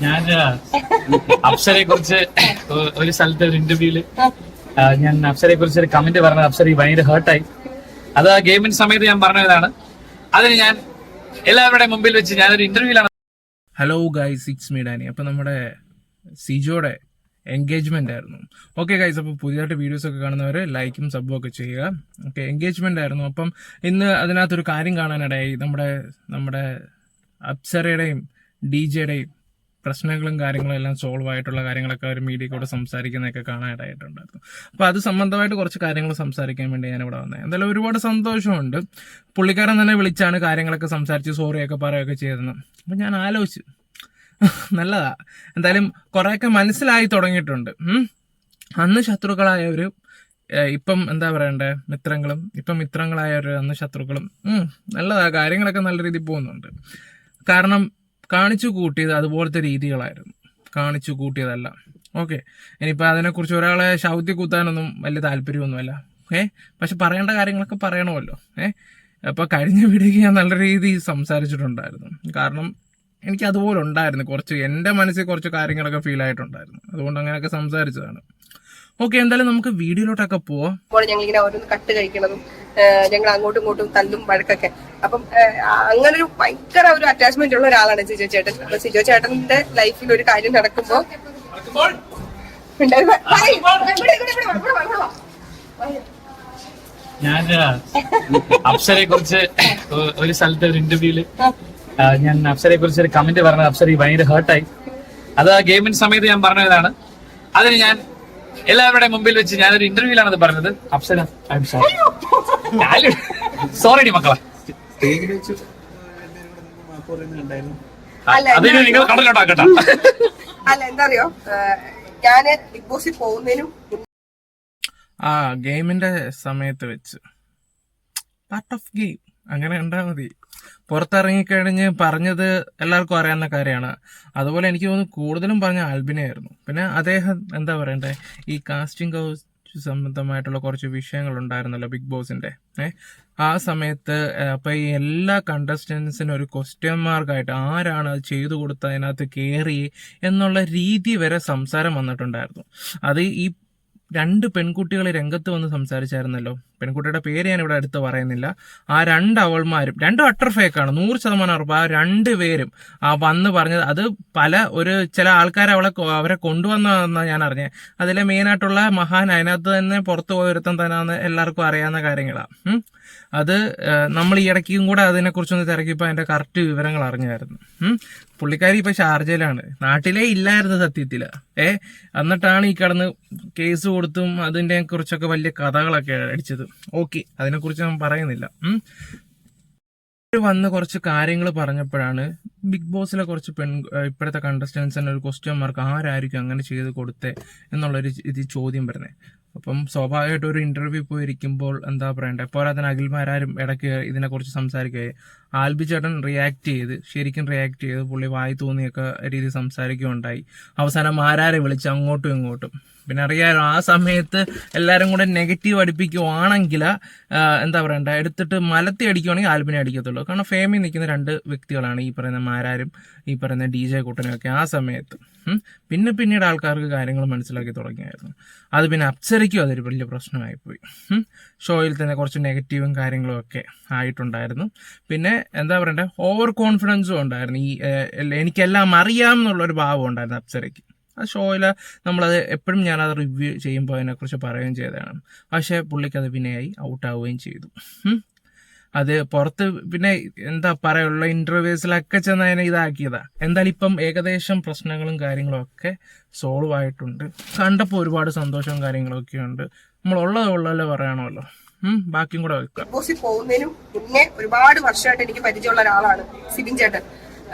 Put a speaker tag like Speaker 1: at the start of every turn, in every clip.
Speaker 1: ഞാൻ അപ്സരയെ കുറിച്ച് ഒരു സ്ഥലത്തെ ഒരു ഇന്റർവ്യൂല് ഞാൻ അപ്സരയെ കുറിച്ച് ഒരു കമന്റ് പറഞ്ഞത് അപ്സര ഭയങ്കര ഹേർട്ടായി. അത് ആ ഗെയിമിന്റെ സമയത്ത് ഞാൻ പറഞ്ഞതാണ്. അതിന് ഞാൻ എല്ലാവരുടെയും മുമ്പിൽ വെച്ച് ഞാനൊരു ഇന്റർവ്യൂലാണ്.
Speaker 2: Hello guys, it's me Dani. അപ്പം നമ്മുടെ സിജോയുടെ എൻഗേജ്മെന്റ് ആയിരുന്നു. ഓക്കെ ഗൈസ്, അപ്പോൾ പുതിയതായിട്ട് വീഡിയോസ് ഒക്കെ കാണുന്നവർ ലൈക്കും സബും ഒക്കെ ചെയ്യുക. ഓക്കെ, എൻഗേജ്മെന്റ് ആയിരുന്നു. അപ്പം ഇന്ന് അതിനകത്തൊരു കാര്യം കാണാനിടയായി. നമ്മുടെ അപ്സരയുടെയും DJയുടെയും പ്രശ്നങ്ങളും കാര്യങ്ങളും എല്ലാം സോൾവ് ആയിട്ടുള്ള കാര്യങ്ങളൊക്കെ ഒരു മീഡിയ കൂടെ സംസാരിക്കുന്നതൊക്കെ കാണാനായിട്ടുണ്ടായിരുന്നു. അപ്പോൾ അത് സംബന്ധമായിട്ട് കുറച്ച് കാര്യങ്ങൾ സംസാരിക്കാൻ വേണ്ടി ഞാൻ ഇവിടെ വന്നത്. എന്തായാലും ഒരുപാട് സന്തോഷമുണ്ട്. പുള്ളിക്കാരൻ തന്നെ വിളിച്ചാണ് കാര്യങ്ങളൊക്കെ സംസാരിച്ച് സോറിയൊക്കെ പറയുകയൊക്കെ ചെയ്തിരുന്നു. അപ്പം ഞാൻ ആലോചിച്ചു, നല്ലതാ. എന്തായാലും കുറേയൊക്കെ മനസ്സിലായി തുടങ്ങിയിട്ടുണ്ട്. അന്ന് ശത്രുക്കളായവർ ഇപ്പം എന്താ പറയണ്ടേ, മിത്രങ്ങളായവർ അന്ന് ശത്രുക്കളും. നല്ലതാ, കാര്യങ്ങളൊക്കെ നല്ല രീതിയിൽ പോകുന്നുണ്ട്. കാരണം കാണിച്ചു കൂട്ടിയത് അതുപോലത്തെ രീതികളായിരുന്നു, കാണിച്ചു കൂട്ടിയതല്ല. ഓക്കെ, ഇനിയിപ്പോൾ അതിനെക്കുറിച്ച് ഒരാളെ ശൗദ്യ കുത്താനൊന്നും വലിയ താല്പര്യമൊന്നുമല്ല. പക്ഷെ പറയേണ്ട കാര്യങ്ങളൊക്കെ പറയണമല്ലോ. അപ്പോൾ കഴിഞ്ഞ വീഡിയോക്ക് ഞാൻ നല്ല രീതിയിൽ സംസാരിച്ചിട്ടുണ്ടായിരുന്നു. കാരണം എനിക്ക് അതുപോലെ ഉണ്ടായിരുന്നു, കുറച്ച് എൻ്റെ മനസ്സിൽ കുറച്ച് കാര്യങ്ങളൊക്കെ ഫീൽ ആയിട്ടുണ്ടായിരുന്നു. അതുകൊണ്ട് അങ്ങനെയൊക്കെ സംസാരിച്ചതാണ്. ഓക്കെ, എന്തായാലും നമുക്ക് വീഡിയോയിലോട്ടൊക്കെ പോവാം.
Speaker 3: ഞങ്ങളിങ്ങനെ ഓരോന്ന് കട്ട് കഴിക്കണതും ഞങ്ങൾ അങ്ങോട്ടും ഇങ്ങോട്ടും തല്ലും വഴക്കൊക്കെ. അപ്പം അങ്ങനെ ഒരു ഭയങ്കര ഒരു അറ്റാച്ച്മെന്റ് ഉള്ള ഒരാളാണ് സിജോ ചേട്ടൻ. അപ്പൊ സിജോ ചേട്ടന്റെ ലൈഫിൽ ഒരു കാര്യം നടക്കുമ്പോ
Speaker 1: ഞാൻ അപ്സരയെ കുറിച്ച് ഒരു സ്ഥലത്തെ ഒരു ഇന്റർവ്യൂല് ഞാൻ അപ്സരയെ കുറിച്ച് ഒരു കമന്റ് പറഞ്ഞത് അപ്സര ഭയങ്കര ഹേർട്ടായി. അത് ആ ഗെയിമിന്റെ സമയത്ത് ഞാൻ പറഞ്ഞതാണ്. അതിന് ഞാൻ എല്ലാവരുടെയും മുമ്പിൽ വെച്ച് ഞാനൊരു ഇന്റർവ്യൂലാണ് അത് പറഞ്ഞത്. Apsara, I am sorry. Sorry മക്കളെ, അതിന് നിങ്ങൾ കടലോട്ടാക്കട്ടെ.
Speaker 3: അല്ല, എന്താ അറിയോ, ഞാന് ബിഗ് ബോസിൽ പോകുന്നതിനും
Speaker 2: ഗെയിമിന്റെ സമയത്ത് വെച്ച് പാർട്ട് ഓഫ് ഗെയിം അങ്ങനെ കണ്ടാൽ മതി. പുറത്തിറങ്ങിക്കഴിഞ്ഞ് പറഞ്ഞത് എല്ലാവർക്കും അറിയാവുന്ന കാര്യമാണ്. അതുപോലെ എനിക്ക് തോന്നുന്നു കൂടുതലും പറഞ്ഞ ആൽബിനെയായിരുന്നു. പിന്നെ അദ്ദേഹം എന്താ പറയണ്ടേ, ഈ കാസ്റ്റിംഗ് കൗച്ച് സംബന്ധമായിട്ടുള്ള കുറച്ച് വിഷയങ്ങൾ ഉണ്ടായിരുന്നല്ലോ ബിഗ് ബോസിന്റെ. ആ സമയത്ത് അപ്പൊ ഈ എല്ലാ കണ്ടസ്റ്റൻസിനും ഒരു ക്വസ്റ്റ്യൻ മാർക്കായിട്ട് ആരാണ് അത് ചെയ്തു കൊടുത്തത്, അതിനകത്ത് കയറി എന്നുള്ള രീതി വരെ സംസാരം വന്നിട്ടുണ്ടായിരുന്നു. അത് ഈ 2 പെൺകുട്ടികൾ രംഗത്ത് വന്ന് സംസാരിച്ചായിരുന്നല്ലോ. പെൺകുട്ടിയുടെ പേര് ഞാൻ ഇവിടെ അടുത്ത് പറയുന്നില്ല. ആ 2 അവൾമാരും 2 അട്ടർ ഫേക്കാണ്, 100% ഉറപ്പ്. ആ 2 പേരും വന്ന് പറഞ്ഞത് അത് ചില ആൾക്കാർ അവരെ കൊണ്ടുവന്നതെന്നാണ് ഞാൻ അറിഞ്ഞത്. അതിലെ മെയിനായിട്ടുള്ള മഹാൻ അതിനകത്ത് തന്നെ പുറത്തു പോയ ഒരുത്തം തന്നെ എല്ലാവർക്കും അറിയാവുന്ന കാര്യങ്ങളാണ്. അത് നമ്മൾ ഈ ഇടയ്ക്കും കൂടെ അതിനെക്കുറിച്ചൊന്ന് തിരക്കിയപ്പോൾ അതിന്റെ കറക്റ്റ് വിവരങ്ങൾ അറിഞ്ഞായിരുന്നു. പുള്ളിക്കാരി ഇപ്പൊ ഷാർജയിലാണ്, നാട്ടിലേ ഇല്ലായിരുന്നു സത്യത്തില്. എന്നിട്ടാണ് ഈ കടന്ന് കേസ് കൊടുത്തും അതിന്റെ കുറിച്ചൊക്കെ വലിയ കഥകളൊക്കെ അടിച്ചത്. ഓക്കെ, അതിനെക്കുറിച്ച് ഞാൻ പറയുന്നില്ല. വന്ന് കുറച്ച് കാര്യങ്ങൾ പറഞ്ഞപ്പോഴാണ് ബിഗ് ബോസിലെ കുറച്ച് ഇപ്പോഴത്തെ കണ്ടസ്റ്റൻസിന് ഒരു ക്വസ്റ്റ്യൻ മാർക്ക്, ആരായിരിക്കും അങ്ങനെ ചെയ്ത് കൊടുത്തേ എന്നുള്ളൊരു ചോദ്യം വരുന്നത്. അപ്പം സ്വാഭാവികമായിട്ട് ഒരു ഇന്റർവ്യൂ പോയിരിക്കുമ്പോൾ എന്താ പറയണ്ടേ, പോരാത്തന്നെ അഖിൽമാരും ഇടയ്ക്ക് ഇതിനെക്കുറിച്ച് സംസാരിക്കുകയും ആൽബി ചേട്ടൻ ശരിക്കും റിയാക്ട് ചെയ്ത് പുള്ളി വായി തോന്നിയൊക്കെ രീതി സംസാരിക്കുകയുണ്ടായി. അവസാനം ആരാരെ വിളിച്ച് അങ്ങോട്ടും ഇങ്ങോട്ടും. പിന്നെ അറിയാലോ, ആ സമയത്ത് എല്ലാവരും കൂടെ നെഗറ്റീവ് അടിപ്പിക്കുവാണെങ്കിൽ എന്താ പറയണ്ട, എടുത്തിട്ട് മലത്തി അടിക്കുവാണെങ്കിൽ ആൽബിനെ അടിക്കത്തുള്ളൂ. കാരണം ഫേമിൽ നിൽക്കുന്ന 2 വ്യക്തികളാണ് ഈ പറയുന്ന മാരാരും ഈ പറയുന്ന DJ കുട്ടനും ഒക്കെ. ആ സമയത്ത് പിന്നീട് ആൾക്കാർക്ക് കാര്യങ്ങൾ മനസ്സിലാക്കി തുടങ്ങിയായിരുന്നു. അത് പിന്നെ അപ്സരയ്ക്കും അതൊരു വലിയ പ്രശ്നമായിപ്പോയി. ഷോയിൽ തന്നെ കുറച്ച് നെഗറ്റീവും കാര്യങ്ങളും ഒക്കെ ആയിട്ടുണ്ടായിരുന്നു. പിന്നെ എന്താ പറയണ്ടേ, ഓവർ കോൺഫിഡൻസും ഉണ്ടായിരുന്നു. എനിക്കെല്ലാം അറിയാം എന്നുള്ളൊരു ഭാവം ഉണ്ടായിരുന്നു അപ്സരയ്ക്ക്. ആ ഷോയിൽ നമ്മളത് എപ്പോഴും ഞാനത് റിവ്യൂ ചെയ്യുമ്പോൾ അതിനെക്കുറിച്ച് പറയുകയും ചെയ്തതാണ്. പക്ഷേ പുള്ളിക്കത് പിന്നെയായി ഔട്ടാവുകയും ചെയ്തു. അത് പുറത്ത് പിന്നെ എന്താ പറയുള്ള ഇന്റർവ്യൂസിലൊക്കെ ചെന്ന് അതിനെ ഇതാക്കിയതാ. എന്തായാലും ഇപ്പം ഏകദേശം പ്രശ്നങ്ങളും കാര്യങ്ങളും ഒക്കെ സോൾവ് ആയിട്ടുണ്ട്. കണ്ടപ്പോൾ ഒരുപാട് സന്തോഷവും കാര്യങ്ങളും ഒക്കെ ഉണ്ട്. നമ്മൾ ഉള്ളതല്ലേ പറയണമല്ലോ. ബാക്കിയും കൂടെ വെക്കാം.
Speaker 3: ബോസിൽ പോകുന്നതിനും മുന്നേ ഒരുപാട് വർഷമായിട്ട് എനിക്ക് പരിചയമുള്ള ഒരാളാണ് സിബിൻ ചേട്ടൻ.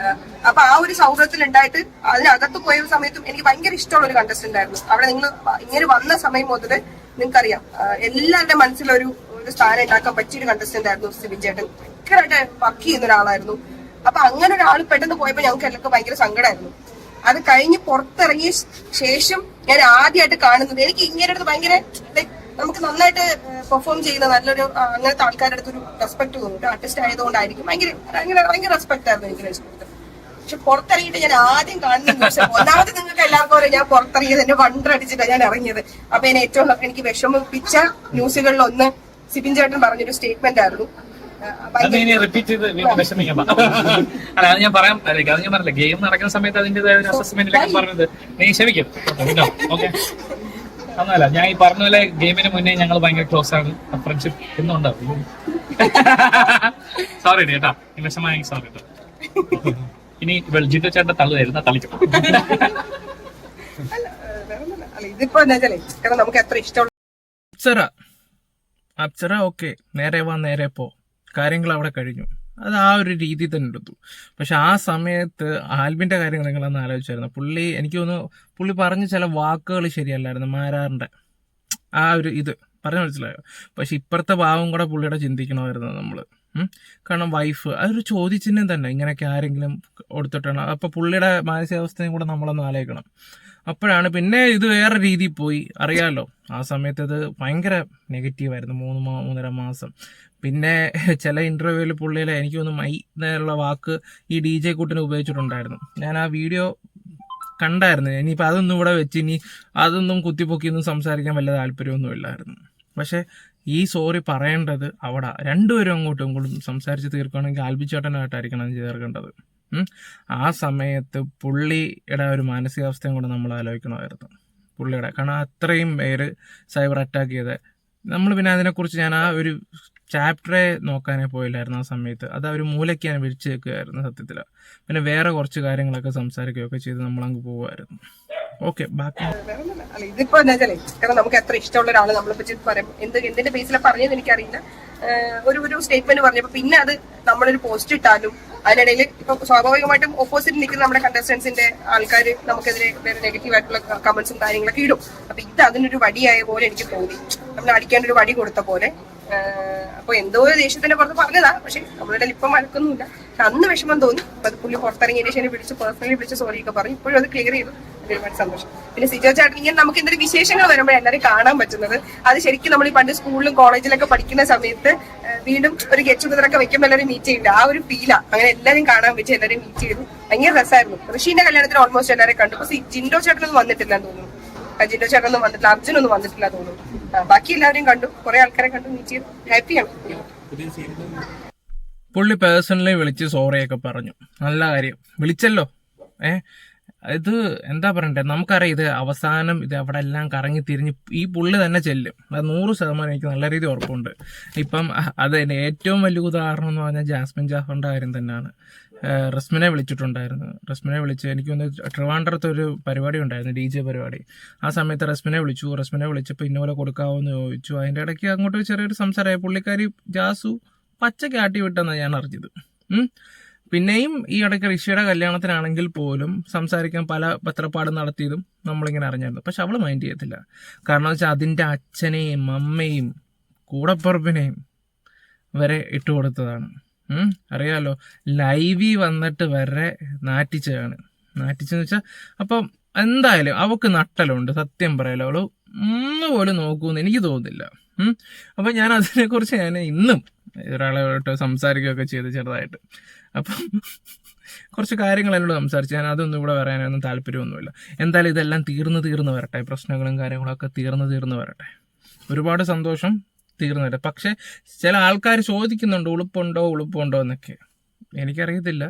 Speaker 3: അപ്പൊ ആ ഒരു സൗഹൃദത്തിൽ ഉണ്ടായിട്ട് അതിനകത്ത് പോയ സമയത്തും എനിക്ക് ഭയങ്കര ഇഷ്ടമുള്ള ഒരു കണ്ടസ്റ്റന്റ് ആയിരുന്നു. അവിടെ നിങ്ങൾ ഇങ്ങനെ വന്ന സമയം മുതൽ നിങ്ങൾക്കറിയാം, എല്ലാവരുടെ മനസ്സിലൊരു സ്ഥാനം ഉണ്ടാക്കാൻ പറ്റിയൊരു കണ്ടസ്റ്റന്റ് ആയിരുന്നു സിബിൻ ചേട്ടൻ. ഭയങ്കരമായിട്ട് വർക്ക് ചെയ്യുന്ന ഒരാളായിരുന്നു. അപ്പൊ അങ്ങനെ ഒരാൾ പെട്ടെന്ന് പോയപ്പോ ഞങ്ങൾക്ക് എല്ലാവർക്കും ഭയങ്കര സങ്കടമായിരുന്നു. അത് കഴിഞ്ഞ് പുറത്തിറങ്ങിയ ശേഷം ഞാൻ ആദ്യമായിട്ട് കാണുന്നത്, എനിക്ക് ഇങ്ങനെ അടുത്ത് ഭയങ്കര നമുക്ക് നന്നായിട്ട് പെർഫോം ചെയ്യുന്ന നല്ലൊരു അങ്ങനത്തെ ആൾക്കാരുടെ അടുത്തൊരു റെസ്പെക്ട് തോന്നും. ഒരു ആർട്ടിസ്റ്റ് ആയതുകൊണ്ടായിരിക്കും ഭയങ്കര റെസ്പെക്ട് ആയിരുന്നു എനിക്ക്. പക്ഷെ പുറത്തിറങ്ങിയിട്ട് ഞാൻ ആദ്യം കാണുന്ന ന്യൂസ് ഒന്നാമത് നിങ്ങൾക്ക് എല്ലാവർക്കും അറിയാം, ഞാൻ പുറത്തിറങ്ങിയത് എന്നെ വണ്ടടിച്ചിട്ടാണ് ഞാൻ ഇറങ്ങിയത്. അപ്പൊ എന്നെ ഏറ്റവും എനിക്ക് വിഷമിപ്പിച്ച ന്യൂസുകളിൽ ഒന്ന് സിബിൻ ചേട്ടൻ പറഞ്ഞൊരു സ്റ്റേറ്റ്മെന്റ് ആയിരുന്നു.
Speaker 1: അത് ഇനി റിപ്പീറ്റ് ചെയ്ത് വീണ്ടും വിഷമിക്കണ്ട. അല്ല അത് ഞാൻ പറയാൻ അത് ഞാൻ പറഞ്ഞില്ല, ഗെയിം നടക്കുന്ന സമയത്ത് അതിന്റേതായ ഒരു അസസ്മെന്റിലേക്ക് പറഞ്ഞത് നീ ക്ഷമിക്കും. ഓക്കെ, ഒന്നുമല്ല, ഞാൻ ഈ പറഞ്ഞ പോലെ ഗെയിമിന് മുന്നേ ഞങ്ങൾ ഭയങ്കര ക്ലോസ് ആണ്, ഫ്രണ്ട്ഷിപ്പ് എന്നും ഉണ്ടാവും. സോറി കേട്ടാ, ഈ വിഷമമായി സോറി കേട്ടോ. ഇനി ജിത്തു ചേട്ടൻ തള്ളുതായിരുന്നു, തളിക്കും.
Speaker 3: ഇതിപ്പോ എന്താ വെച്ചാലേ, കാരണം നമുക്ക് എത്ര ഇഷ്ടമുള്ള
Speaker 2: അപ്സര ഓക്കെ, നേരെ വാ നേരെ പോ, കാര്യങ്ങൾ അവിടെ കഴിഞ്ഞു, അത് ആ ഒരു രീതി തന്നെ എടുത്തു. പക്ഷെ ആ സമയത്ത് ആൽബിന്റെ കാര്യങ്ങൾ നിങ്ങളൊന്ന് ആലോചിച്ചായിരുന്നു. പുള്ളി എനിക്ക് തോന്നുന്നു പുള്ളി പറഞ്ഞ ചില വാക്കുകൾ ശരിയല്ലായിരുന്നു, മാരാറിന്റെ ആ ഒരു ഇത് പറഞ്ഞു മനസ്സിലായോ. പക്ഷെ ഇപ്പുറത്തെ ഭാവം കൂടെ പുള്ളിയുടെ ചിന്തിക്കണമായിരുന്നു നമ്മള്. കാരണം വൈഫ് അതൊരു ചോദ്യചിഹ്നം തന്നെ, ഇങ്ങനെയൊക്കെ ആരെങ്കിലും കൊടുത്തിട്ടാണ്. അപ്പൊ പുള്ളിയുടെ മാനസികാവസ്ഥയും കൂടെ നമ്മളൊന്ന് ആലോചിക്കണം. അപ്പോഴാണ് പിന്നെ ഇത് വേറെ രീതിയിൽ പോയി, അറിയാലോ. ആ സമയത്ത് അത് ഭയങ്കര നെഗറ്റീവായിരുന്നു, 3-3.5 മാസം. പിന്നെ ചില ഇന്റർവ്യൂവിൽ പുള്ളിയിലെ എനിക്ക് തോന്നുന്നു മൈ എന്നുള്ള വാക്ക് ഈ DJ കൂട്ടിന് ഉപയോഗിച്ചിട്ടുണ്ടായിരുന്നു. ഞാൻ ആ വീഡിയോ കണ്ടായിരുന്നു. ഇനിയിപ്പോൾ അതൊന്നും ഇവിടെ വെച്ച് ഇനി അതൊന്നും കുത്തിപ്പൊക്കിയൊന്നും സംസാരിക്കാൻ വല്ല താല്പര്യമൊന്നും ഇല്ലായിരുന്നു. പക്ഷെ ഈ സോറി പറയേണ്ടത് അവിടെ രണ്ടുപേരും അങ്ങോട്ടും ഇങ്ങോട്ടും സംസാരിച്ച് തീർക്കുകയാണെങ്കിൽ ആൽബിച്ചേട്ടനായിട്ടായിരിക്കണം അത് ചേർക്കേണ്ടത്. ആ സമയത്ത് പുള്ളിയുടെ ഒരു മാനസികാവസ്ഥയും കൂടെ നമ്മൾ ആലോചിക്കണമായിരുന്നു പുള്ളിയുടെ. കാരണം അത്രയും പേര് സൈബർ അറ്റാക്ക് ചെയ്ത് നമ്മൾ പിന്നെ അതിനെക്കുറിച്ച് ഞാൻ ആ ഒരു ചാപ്റ്ററെ നോക്കാനേ പോയില്ലായിരുന്നു ആ സമയത്ത്. അത് അവർ മൂലയ്ക്ക് ഞാൻ വിരിച്ചു വെക്കുകയായിരുന്നു സത്യത്തിൽ. പിന്നെ വേറെ കുറച്ച് കാര്യങ്ങളൊക്കെ സംസാരിക്കുകയൊക്കെ ചെയ്ത് നമ്മളങ്ങ് പോവുമായിരുന്നു. ഓക്കെ, ബാക്കി
Speaker 3: ഇതിപ്പോ എന്താ വെച്ചാലേ, കാരണം നമുക്ക് എത്ര ഇഷ്ടമുള്ള ഒരാള് നമ്മളിപ്പോ പറയും എന്തിന്റെ ബേസിലാണ് പറഞ്ഞതെന്ന് എനിക്കറിയില്ല. ഒരു സ്റ്റേറ്റ്മെന്റ് പറഞ്ഞപ്പോ പിന്നെ അത് നമ്മളൊരു പോസ്റ്റ് ഇട്ടാലും അതിനിടയിൽ ഇപ്പൊ സ്വാഭാവികമായിട്ടും ഓപ്പോസിറ്റ് നിൽക്കുന്ന നമ്മുടെ കണ്ടസ്റ്റൻസിന്റെ ആൾക്കാർ നമുക്കെതിരെ വേറെ നെഗറ്റീവ് ആയിട്ടുള്ള കമന്റ്സും കാര്യങ്ങളൊക്കെ ഇടും. അപ്പൊ ഇത് അതിനൊരു വടിയായ പോലെ എനിക്ക് തോന്നി, നമ്മൾ അടിക്കാൻ ഒരു വടി കൊടുത്ത പോലെ. അപ്പൊ എന്തോ ദേഷ്യത്തിന്റെ പുറത്ത് പറഞ്ഞതാ, പക്ഷെ നമ്മളുടെ ഇപ്പം വഴക്കൊന്നുമില്ല. പക്ഷെ അന്ന് വിഷമം തോന്നി. അത് പുള്ളി പുറത്തിറങ്ങിയതിന് ശേഷം വിളിച്ച് പേഴ്സണലി വിളിച്ച് സോറിയൊക്കെ പറഞ്ഞു. ഇപ്പോഴും അത് ക്ലിയർ ചെയ്തു, ഒരുപാട് സന്തോഷം. പിന്നെ സിജോ ചേട്ടൻ ഇങ്ങനെ നമുക്ക് എന്തൊരു വിശേഷങ്ങൾ വരുമ്പോൾ എല്ലാവരും കാണാൻ പറ്റുന്നത്, അത് ശരിക്കും നമ്മൾ ഈ പണ്ട് സ്കൂളിലും കോളേജിലൊക്കെ പഠിക്കുന്ന സമയത്ത് വീണ്ടും ഒരു ഗെറ്റ് ടുഗദറൊക്കെ വെക്കുമ്പോൾ എല്ലാവരും മീറ്റ് ചെയ്യില്ല, ആ ഒരു ഫീലാ. അങ്ങനെ എല്ലാവരും കാണാൻ വെച്ച് എല്ലാവരും മീറ്റ് ചെയ്തു, ഭയങ്കര രസമായിരുന്നു. ഋഷീന്റെ കല്യാണത്തിന് ഓൾമോസ്റ്റ് എല്ലാവരും കണ്ടു. പക്ഷെ ജിൻഡോ ചേട്ടനൊന്നും വന്നിട്ടില്ല എന്ന് തോന്നുന്നു. ജിൻഡോ ചേട്ടനൊന്നും വന്നിട്ടില്ല, അർജുനൊന്നും വന്നിട്ടില്ല തോന്നുന്നു. ബാക്കി എല്ലാവരെയും കണ്ടു, കുറെ ആൾക്കാരെ കണ്ടു, മീറ്റ് ചെയ്തു, ഹാപ്പിയാണ്.
Speaker 2: പുള്ളി പേഴ്സണലി വിളിച്ച് സോറിയൊക്കെ പറഞ്ഞു, നല്ല കാര്യം, വിളിച്ചല്ലോ. ഇത് എന്താ പറയണ്ടേ, നമുക്കറിയാം ഇത് അവസാനം ഇത് അവിടെ എല്ലാം കറങ്ങി തിരിഞ്ഞ് ഈ പുള്ളി തന്നെ ചെല്ലും, അത് 100% എനിക്ക് നല്ല രീതിയിൽ ഉറപ്പുണ്ട്. ഇപ്പം അത് ഏറ്റവും വലിയ ഉദാഹരണം എന്ന് പറഞ്ഞാൽ ജാസ്മിൻ ജാഫറിന്റെ കാര്യം തന്നെയാണ്. റസ്മിനെ വിളിച്ചിട്ടുണ്ടായിരുന്നു. റസ്മിനെ വിളിച്ച് എനിക്കൊന്ന് ട്രിവാൻഡ്രത്ത് ഒരു പരിപാടി ഉണ്ടായിരുന്നു, DJ പരിപാടി. ആ സമയത്ത് റസ്മിനെ വിളിച്ചപ്പോൾ ഇന്നപോലെ കൊടുക്കാവോ എന്ന് ചോദിച്ചു. അതിൻ്റെ ഇടയ്ക്ക് അങ്ങോട്ട് ചെറിയൊരു സംസാരമായി. പുള്ളിക്കാരി ജാസു പച്ചക്ക് ആട്ടി വിട്ടെന്നാണ് ഞാൻ അറിഞ്ഞത്. പിന്നെയും ഈ ഇടയ്ക്ക് ഋഷിയുടെ കല്യാണത്തിനാണെങ്കിൽ പോലും സംസാരിക്കാൻ പല പത്രപ്പാട് നടത്തിയതും നമ്മളിങ്ങനെ അറിഞ്ഞായിരുന്നു. പക്ഷെ അവള് മൈൻഡ് ചെയ്യത്തില്ല. കാരണം വെച്ചാൽ അതിൻ്റെ അച്ഛനെയും അമ്മയും കൂടപ്പുറപ്പിനെയും വരെ ഇട്ടുകൊടുത്തതാണ്. അറിയാലോ, ലൈവിൽ വന്നിട്ട് വരെ നാറ്റിച്ചതാണ്. നാറ്റിച്ചെന്ന് വെച്ചാൽ അപ്പം എന്തായാലും അവക്ക് നട്ടലുണ്ട്, സത്യം പറയാലോ. അവള് ഒന്നുപോലും നോക്കൂന്ന് എനിക്ക് തോന്നുന്നില്ല. അപ്പൊ ഞാൻ അതിനെക്കുറിച്ച് ഞാൻ ഇന്നും ഒരാളോട്ട് സംസാരിക്കുകയൊക്കെ ചെയ്ത് ചെറുതായിട്ട്. അപ്പം കുറച്ച് കാര്യങ്ങൾ എന്നോട് സംസാരിച്ച് ഞാൻ അതൊന്നും ഇവിടെ പറയാനൊന്നും താല്പര്യമൊന്നുമില്ല. എന്തായാലും ഇതെല്ലാം തീർന്ന് വരട്ടെ, പ്രശ്നങ്ങളും കാര്യങ്ങളൊക്കെ തീർന്ന് വരട്ടെ. ഒരുപാട് സന്തോഷം, തീർന്നു വരട്ടെ. പക്ഷെ ചില ആൾക്കാർ ചോദിക്കുന്നുണ്ട് ഉളുപ്പുണ്ടോ എന്നൊക്കെ. എനിക്കറിയത്തില്ല.